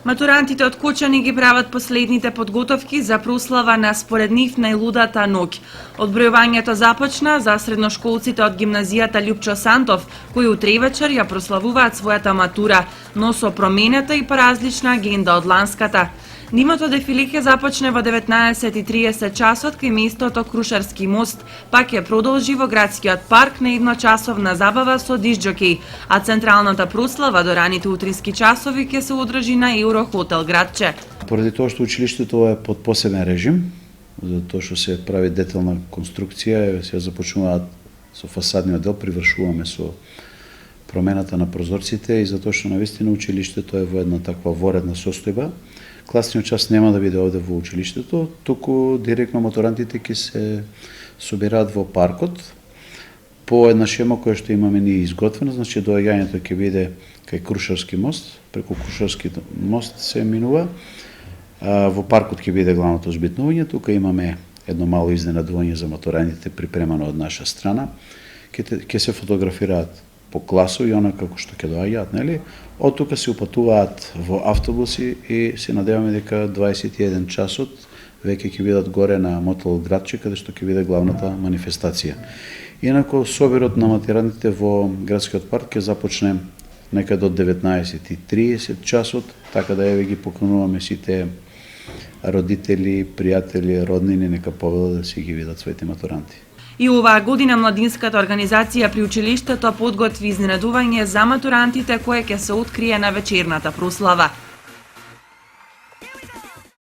Матурантите од Кочани ги прават последните подготовки за прослава на според нив најлудата ноќ. Одбројувањето започна за средношколците од гимназијата Љупчо Сантов, кои утре вечер ја прославуваат својата матура, но со променета и поразлична агенда од ланската. Нивното дефиле ќе започне во 19:30 часот кај местото Крушарски мост, па ќе продолжи во градскиот парк на едночасовна забава со дисџокеј, а централната прослава до раните утрински часови ќе се одржи на Еврохотел Градче. Поради тоа што училиштето е под посебен режим, затоа што се прави детална конструкција, се започнуваат со фасадниот дел, привршуваме со промената на прозорците и затоа што навистина училиштето е во една таква воредна состојба. Класниот час нема да биде овде во училиштето, туку директно матурантите ќе се собираат во паркот по една шема која што имаме ние изготвена, значи доаѓањето ќе биде кај Крушарски мост, преку Крушарски мост се минува, во паркот ќе биде главното збитнување, тука имаме едно мало изненадување за матурантите припремано од наша страна, ќе се фотографираат по класови, она како што ќе доаѓаат, нели? Од тука се упатуваат во автобуси и се надеваме дека 21 часот веќе ќе бидат горе на Мотел Градче, каде што ќе биде главната манифестација. Инако собирот на матурантите во градскиот парк ќе започне некаде од 19:30 часот, така да еве ги покануваме сите родители, пријатели, роднини нека повелат да си ги видат своите матуранти. И оваа година младинската организација при училиштето подготви изненадување за матурантите кое ќе се открие на вечерната прослава.